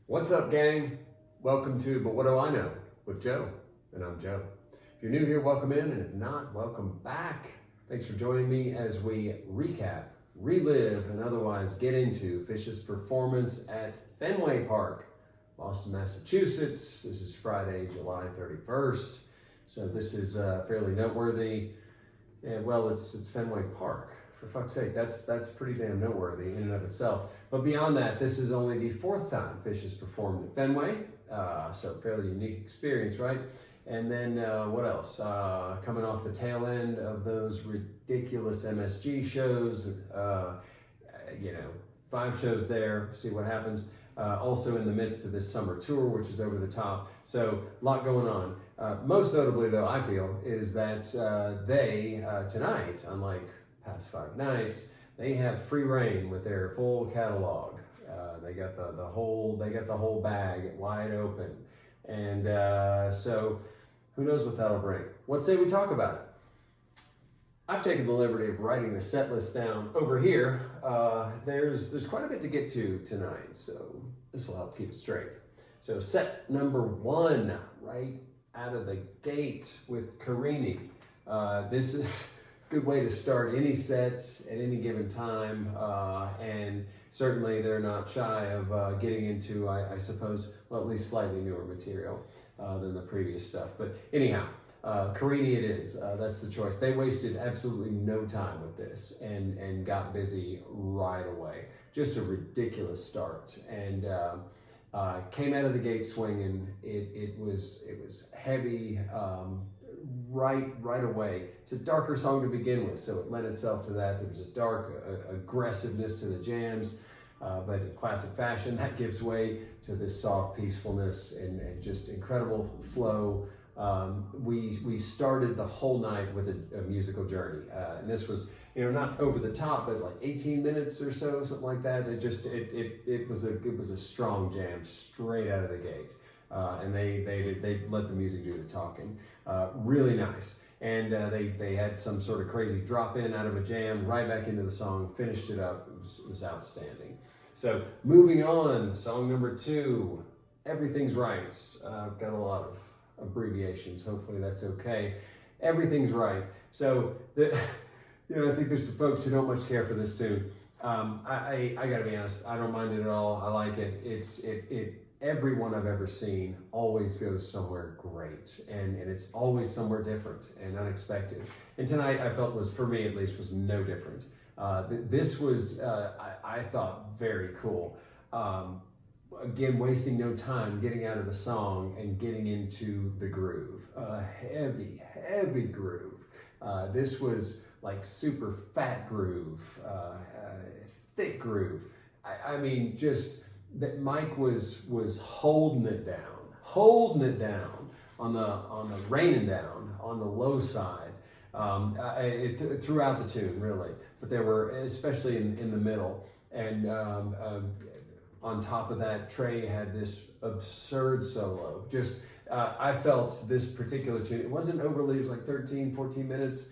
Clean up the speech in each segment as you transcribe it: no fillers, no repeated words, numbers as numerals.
What's up, gang? Welcome to But What Do I Know with Joe, and I'm Joe. If you're new here, welcome in, and if not, welcome back. Thanks for joining me as we recap, relive, and otherwise get into Phish's performance at Fenway Park, Boston, Massachusetts. This is Friday, July 31st, so this is fairly noteworthy. And well, it's Fenway Park. For fuck's sake, that's pretty damn noteworthy in and of itself. But beyond that, this is only the fourth time Phish has performed at Fenway, so fairly unique experience, right? And then what else? Coming off the tail end of those ridiculous MSG shows, 5 shows there, see what happens. Also in the midst of this summer tour, which is over the top. So a lot going on. Most notably, though, I feel, is that they, tonight, unlike past 5 nights, they have free reign with their full catalog. They got the whole bag wide open, and so who knows what that'll bring. What say we talk about it? I've taken the liberty of writing the set list down over here. There's quite a bit to get to tonight, so this will help keep it straight. So set number 1, right out of the gate with Carini. This is good way to start any sets at any given time, and certainly they're not shy of getting into, I suppose, well, at least slightly newer material than the previous stuff. But anyhow, Carini it is. That's the choice. They wasted absolutely no time with this and got busy right away. Just a ridiculous start, and came out of the gate swinging. It was heavy. Right away. It's a darker song to begin with, so it lent itself to that. There was a dark aggressiveness to the jams, but in classic fashion, that gives way to this soft peacefulness and just incredible flow. We started the whole night with a musical journey, and this was, not over the top, but like 18 minutes or so, something like that. It was a strong jam straight out of the gate. And they let the music do the talking. Really nice. And they had some sort of crazy drop in out of a jam right back into the song, finished it up. It was outstanding. So moving on, song number 2, Everything's Right. I've got a lot of abbreviations. Hopefully that's okay. Everything's Right. So I think there's some folks who don't much care for this tune. I gotta be honest, I don't mind it at all. I like it. Everyone I've ever seen always goes somewhere great, and it's always somewhere different and unexpected. And tonight, I felt was, for me at least, was no different. This was, I thought, very cool. Again, wasting no time getting out of the song and getting into the groove. Heavy groove. This was like super fat groove, thick groove. I mean, just that Mike was holding it down on the raining down on the low side throughout the tune, really. But there were, especially in the middle, and on top of that, Trey had this absurd solo. Just I felt this particular tune, it wasn't overly, it was like 13, 14 minutes.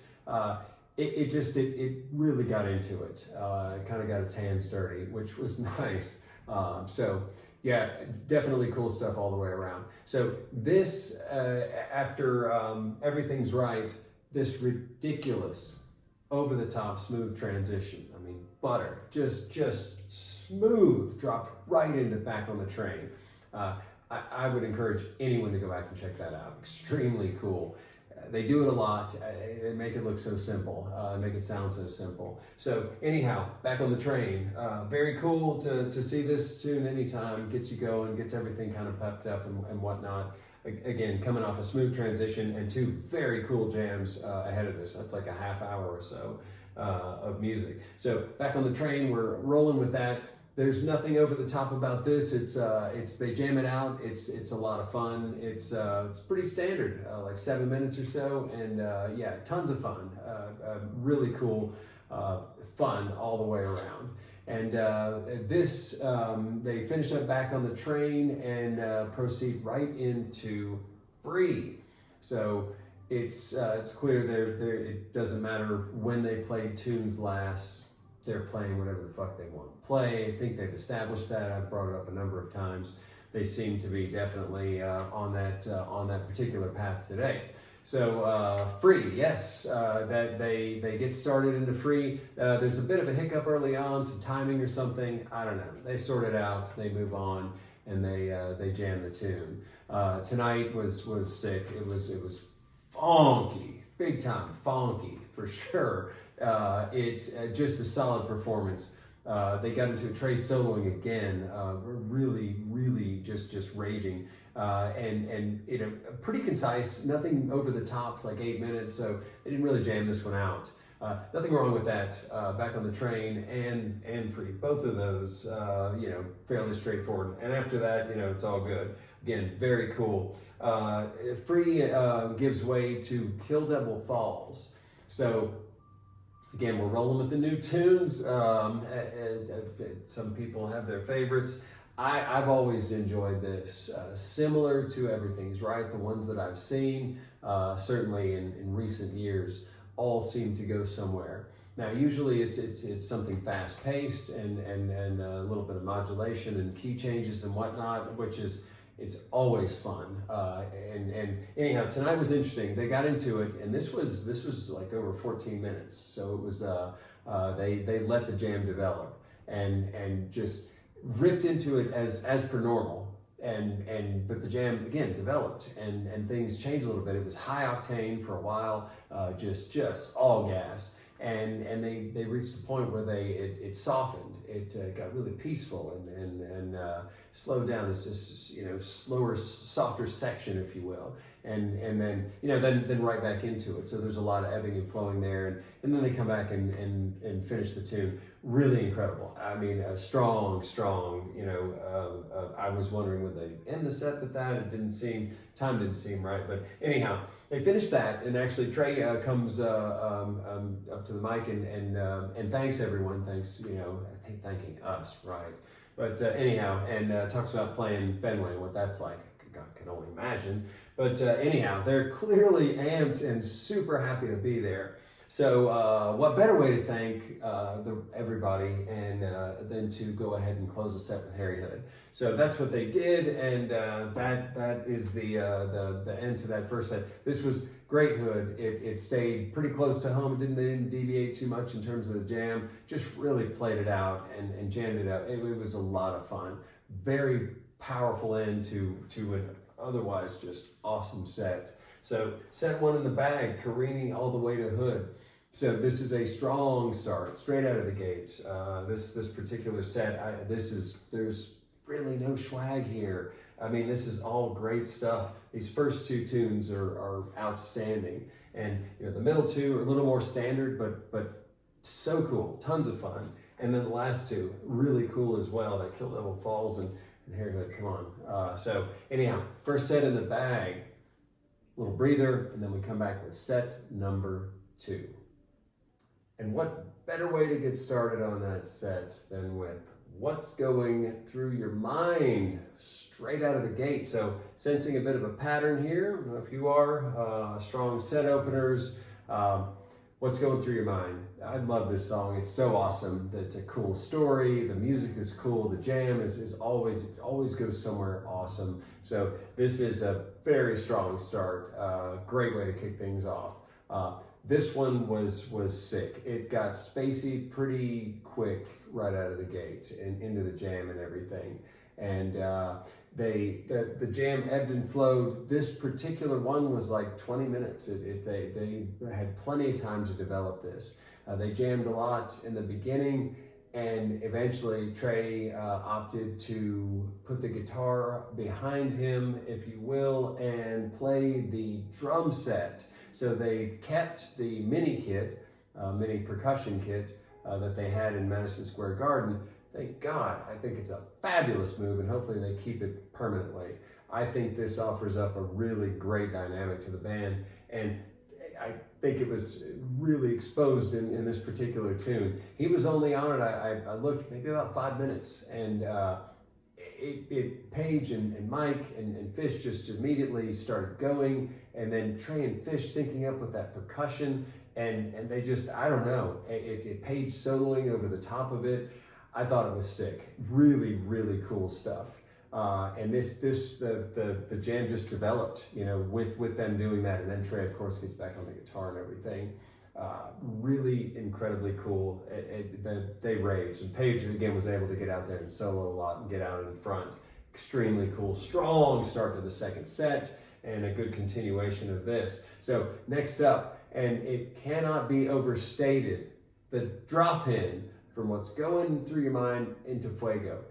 It really got into it. It kind of got its hands dirty, which was nice. So yeah, definitely cool stuff all the way around. So this, after Everything's Right, this ridiculous, over the top, smooth transition. I mean, butter, just smooth, dropped right into Back on the Train. I would encourage anyone to go back and check that out. Extremely cool. They do it a lot. They make it look so simple, make it sound so simple. So anyhow, Back on the Train. Very cool to see this tune anytime. Gets you going, gets everything kind of pepped up and whatnot. Again, coming off a smooth transition and 2 very cool jams ahead of this. That's like a half hour or so of music. So Back on the Train, we're rolling with that. There's nothing over the top about this. It's they jam it out. It's a lot of fun. It's pretty standard, like 7 minutes or so, and yeah, tons of fun. Really cool, fun all the way around. And this they finish up Back on the Train and proceed right into Free. So it's clear there it doesn't matter when they played tunes last. They're playing whatever the fuck they want to play. I think they've established that. I've brought it up a number of times. they seem to be definitely on that particular path today. So Free, yes, that they get started into Free. There's a bit of a hiccup early on, some timing or something. I don't know. They sort it out. They move on, and they jam the tune. Tonight was sick. It was funky, big time funky for sure. Just a solid performance. They got into a Trey soloing again, really just raging, and pretty concise, nothing over the top. It's like 8 minutes, so they didn't really jam this one out. Nothing wrong with that. Back on the Train and Free, both of those, fairly straightforward. And after that, it's all good. Again, very cool. Free gives way to Kill Devil Falls. So again, we're rolling with the new tunes. Some people have their favorites. I've always enjoyed this. Similar to Everything's Right, the ones that I've seen, certainly in recent years, all seem to go somewhere. Now, usually it's something fast-paced and a little bit of modulation and key changes and whatnot, which is always fun. And anyhow, tonight was interesting. They got into it, and this was like over 14 minutes. So it was they let the jam develop and just ripped into it as per normal. But the jam again developed and things changed a little bit. It was high octane for a while, just all gas. And they reached a point where it softened. It got really peaceful and slowed down. This slower, softer section, if you will. And then then right back into it. So there's a lot of ebbing and flowing there. And then they come back and finish the tune. Really incredible. I mean, strong. I was wondering would they end the set with that. Time didn't seem right. But anyhow, they finished that, and actually Trey comes up to the mic and thanks everyone. Thanks, I think thanking us, right? But anyhow, and talks about playing Fenway, what that's like. God can only imagine. But anyhow, they're clearly amped and super happy to be there. So what better way to thank everybody than to go ahead and close the set with Harry Hood. So that's what they did, and that is the end to that first set. This was great Hood. It stayed pretty close to home. They didn't deviate too much in terms of the jam. Just really played it out and jammed it out. It was a lot of fun. Very powerful end to an otherwise just awesome set. So set one in the bag, Carini all the way to Hood. So this is a strong start, straight out of the gates. This particular set, there's really no swag here. I mean, this is all great stuff. These first two tunes are outstanding, and the middle two are a little more standard, but so cool, tons of fun. And then the last two, really cool as well. That Kill Devil Falls and Harry Hood, come on. So anyhow, first set in the bag. Little breather, and then we come back with set number 2. And what better way to get started on that set than with what's going through your mind straight out of the gate. So sensing a bit of a pattern here. I don't know if you are, strong set openers. What's going through your mind? I love this song. It's so awesome. It's a cool story. The music is cool. The jam is always goes somewhere awesome. So this is a very strong start. Great way to kick things off. This one was sick. It got spacey pretty quick right out of the gate and into the jam and everything. And the jam ebbed and flowed. This particular one was like 20 minutes. They had plenty of time to develop this. They jammed a lot in the beginning, and eventually Trey opted to put the guitar behind him, if you will, and play the drum set. So they kept the mini kit, mini percussion kit that they had in Madison Square Garden. Thank God. I think it's a fabulous move, and hopefully they keep it permanently. I think this offers up a really great dynamic to the band, and I think it was really exposed in this particular tune. He was only on it, I looked, maybe about 5 minutes, and Paige and Mike and Phish just immediately started going, and then Trey and Phish syncing up with that percussion, and they just, I don't know, Paige soloing over the top of it. I thought it was sick. Really, really cool stuff. And the jam just developed, with them doing that. And then Trey, of course, gets back on the guitar and everything. Really incredibly cool. They raged. And Paige, again, was able to get out there and solo a lot and get out in front. Extremely cool. Strong start to the second set and a good continuation of this. So next up, and it cannot be overstated, the drop in from what's going through your mind into Fuego.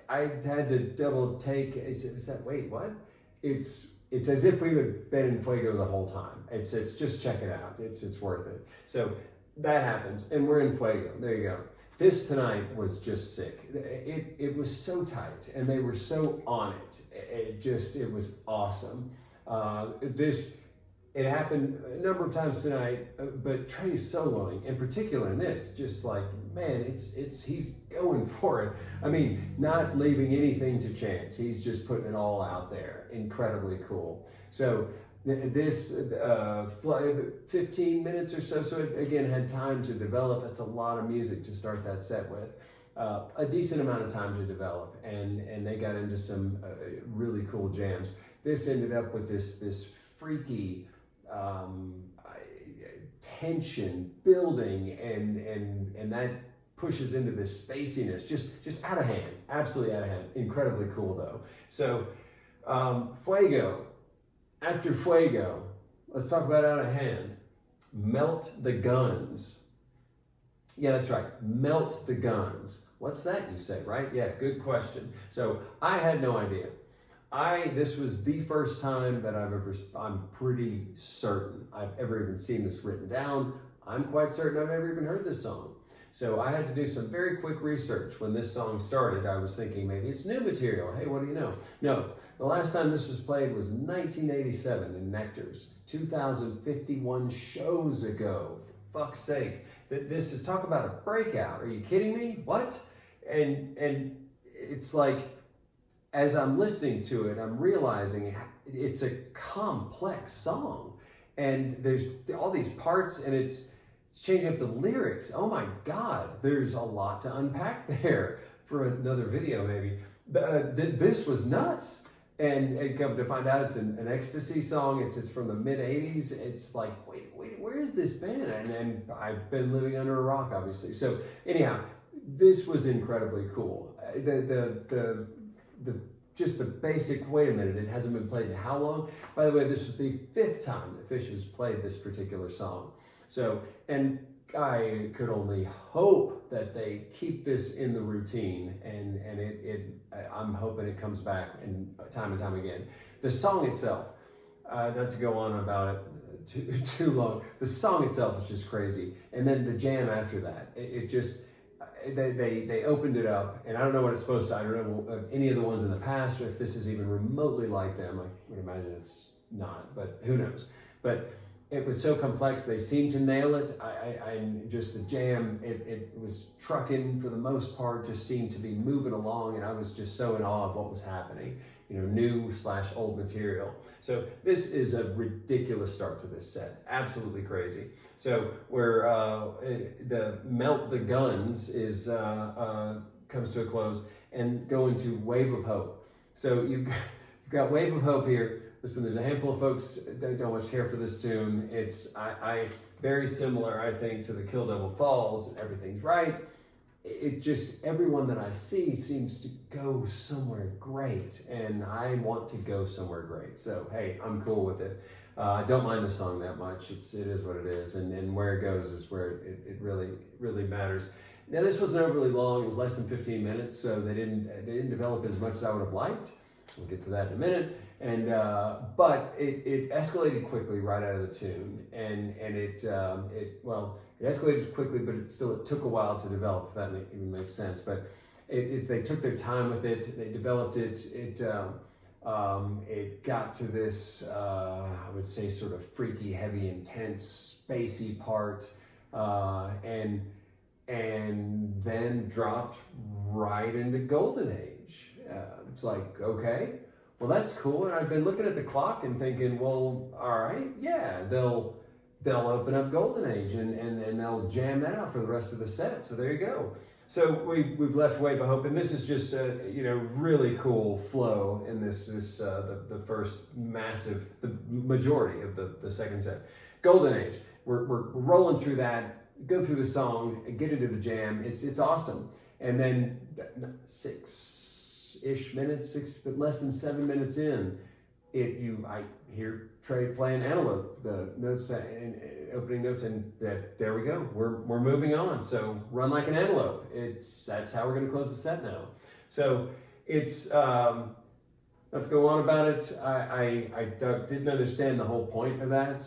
I had to double take. Is that, wait, what? It's as if we had been in Fuego the whole time. It's just check it out. It's worth it. So that happens, and we're in Fuego. There you go. This tonight was just sick. It was so tight, and they were so on it. It was awesome. It happened a number of times tonight, but Trey's soloing, in particular in this, just like, man, he's going for it. I mean, not leaving anything to chance. He's just putting it all out there. Incredibly cool. So this 15 minutes or so it again had time to develop. That's a lot of music to start that set with. A decent amount of time to develop, and they got into some really cool jams. This ended up with this freaky tension building, and that pushes into this spaciness, just out of hand, absolutely out of hand. Incredibly cool though. So Fuego. After Fuego, let's talk about out of hand. Melt the Guns. Yeah, that's right. Melt the Guns. What's that, you say, right? Yeah, good question. So I had no idea. This was the first time that I'm pretty certain I've ever even seen this written down. I'm quite certain I've ever even heard this song. So I had to do some very quick research. When this song started, I was thinking maybe it's new material. Hey, what do you know? No, the last time this was played was 1987 in Nectar's. 2,051 shows ago. For fuck's sake. This is, talk about a breakout. Are you kidding me? What? And it's like, as I'm listening to it, I'm realizing it's a complex song. And there's all these parts, and it's changing up the lyrics. Oh my God, there's a lot to unpack there for another video maybe. This was nuts. And come to find out it's an ecstasy song. It's from the mid 80s. It's like, wait, where's this been? And I've been living under a rock, obviously. So anyhow, this was incredibly cool. Just the basic, wait a minute, it hasn't been played in how long? By the way, this was the 5th time that Phish has played this particular song. So, and I could only hope that they keep this in the routine, and I'm hoping it comes back and time again. The song itself, not to go on about it too long, the song itself is just crazy. And then the jam after that, they opened it up, and I don't know what it's supposed to. I don't know any of the ones in the past, or if this is even remotely like them. I would imagine it's not, but who knows. But it was so complex. They seemed to nail it. I just the jam. It was trucking for the most part. Just seemed to be moving along, and I was just so in awe of what was happening. New/old material. So this is a ridiculous start to this set. Absolutely crazy. So where the Melt the Guns is comes to a close, and go into Wave of Hope. So you've got Wave of Hope here. Listen, there's a handful of folks that don't much care for this tune. It's I very similar, I think, to the Kill Devil Falls. Everything's right. It just, everyone that I see seems to go somewhere great, and I want to go somewhere great. So hey, I'm cool with it. I don't mind the song that much. It is what it is, and where it goes is where it really matters. Now this wasn't overly long. It was less than 15 minutes, so they didn't develop as much as I would have liked. We'll get to that in a minute. And but it escalated quickly right out of the tune, and it escalated quickly, but it took a while to develop. If that even makes sense. But they took their time with it. They developed it. It got to this I would say sort of freaky, heavy, intense, spacey part, and then dropped right into Golden Age. It's like, okay, well, that's cool. And I've been looking at the clock and thinking, well, all right, yeah, they'll open up Golden Age and they'll jam that out for the rest of the set. So there you go. So we've left Wave of Hope, and this is just a really cool flow in the first massive, the majority of the second set. Golden Age. We're rolling through that, go through the song, and get into the jam. It's awesome, and then 6-ish minutes, but less than 7 minutes in, I hear Trey playing Antelope, the notes and opening notes, and there we go. We're moving on. So run like an antelope. That's how we're going to close the set now. So it's not to go on about it. I didn't understand the whole point of that.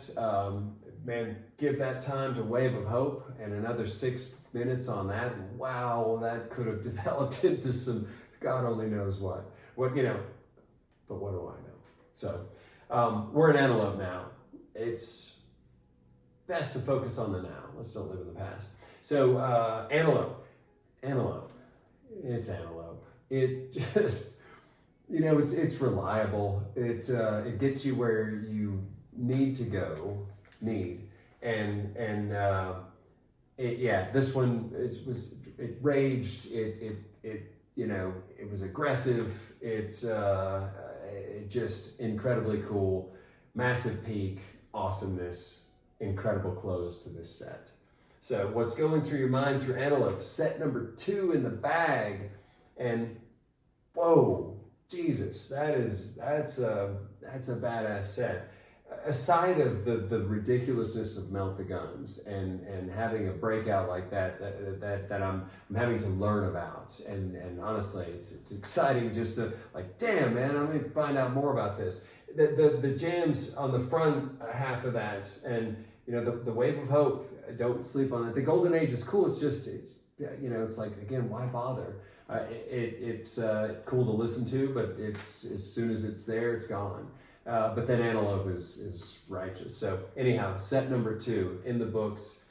Man, give that time to Wave of Hope and another 6 minutes on that. Wow, that could have developed into some God only knows what. But what do I know? So we're in Antelope now. It's best to focus on the now. Let's don't live in the past. So Antelope. It's Antelope. It just, it's reliable. It gets you where you need to go. This one it raged. It was aggressive. It just incredibly cool, massive peak, awesomeness, incredible close to this set. So what's going through your mind through Antelope? Set number 2 in the bag, and whoa, Jesus, that's a badass set. Aside of the ridiculousness of Melt the Guns and having a breakout like that I'm having to learn about, and honestly it's exciting just to damn man, I'm going to find out more about this. The jams on the front half of that, and the Wave of Hope, don't sleep on it. The Golden Age is cool. It's like, again, why bother? It's cool to listen to, but it's as soon as it's there, it's gone. But then Antelope is righteous. So anyhow, set number 2 in the books.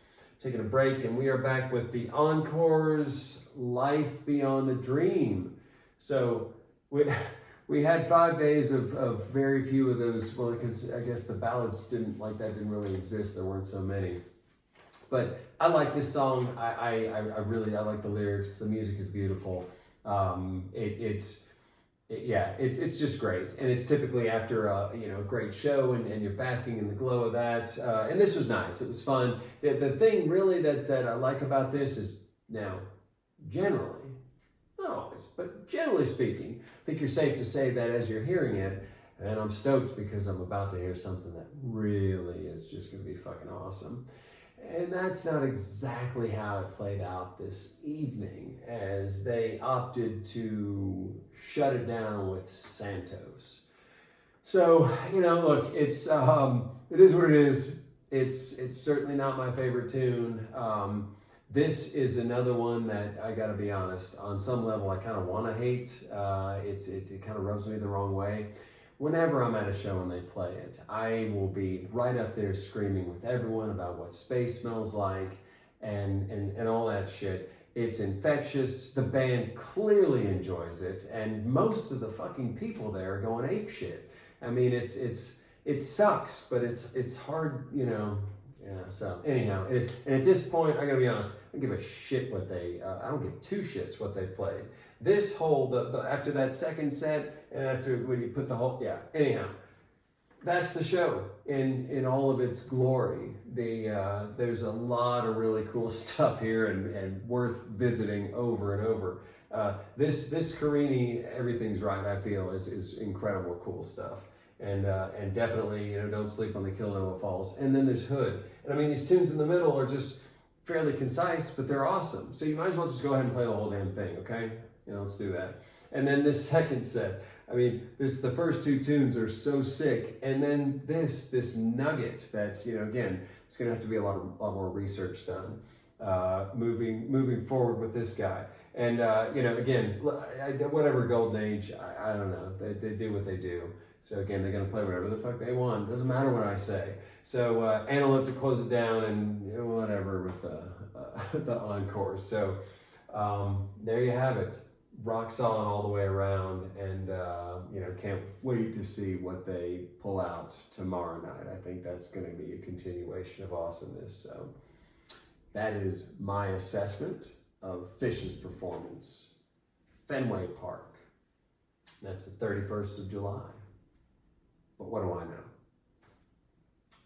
Taking a break, and we are back with the Encore's Life Beyond a Dream. So we had 5 days of very few of those, well, because I guess the ballads didn't really exist. There weren't so many. But I like this song. I really like the lyrics. The music is beautiful. It's just great, and it's typically after a great show, and you're basking in the glow of that. And this was nice. It was fun. The thing really that I like about this is, now, generally, not always, but generally speaking, I think you're safe to say that as you're hearing it, and I'm stoked because I'm about to hear something that really is just going to be fucking awesome. And that's not exactly how it played out this evening, as they opted to shut it down with S.A.N.T.O.S. So, look, it is what it is. It's certainly not my favorite tune. This is another one that, I gotta be honest, on some level I kind of want to hate. It kind of rubs me the wrong way. Whenever I'm at a show and they play it, I will be right up there screaming with everyone about what space smells like and all that shit. It's infectious. The band clearly enjoys it, and most of the fucking people there are going ape shit. I mean, it sucks, but it's hard, Yeah. So anyhow, and at this point, I gotta be honest, I don't give a shit what they. I don't give 2 shits what they played. This whole the after that second set, and after when you put the whole Anyhow, that's the show in all of its glory. There's a lot of really cool stuff here and worth visiting over and over. This Carini, Everything's Right, I feel is incredible cool stuff. And definitely, don't sleep on the Kill Noah Falls. And then there's Hood. And I mean, these tunes in the middle are just fairly concise, but they're awesome. So you might as well just go ahead and play the whole damn thing, okay? Let's do that. And then this second set, I mean, the first 2 tunes are so sick. And then this nugget that's, again, it's going to have to be a lot more research done moving forward with this guy. And, again, whatever Golden Age, I don't know. They do what they do. So again, they're going to play whatever the fuck they want. Doesn't matter what I say. So Antelope to close it down, and whatever with the Encore. So there you have it. Rock solid all the way around, and can't wait to see what they pull out tomorrow night. I think that's going to be a continuation of awesomeness. So that is my assessment of Phish's performance, Fenway Park. That's the 31st of July. But what do I know?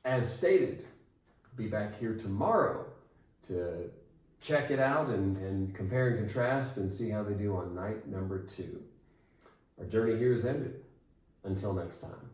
As stated, be back here tomorrow to check it out and compare and contrast and see how they do on night number 2. Our journey here is ended. Until next time.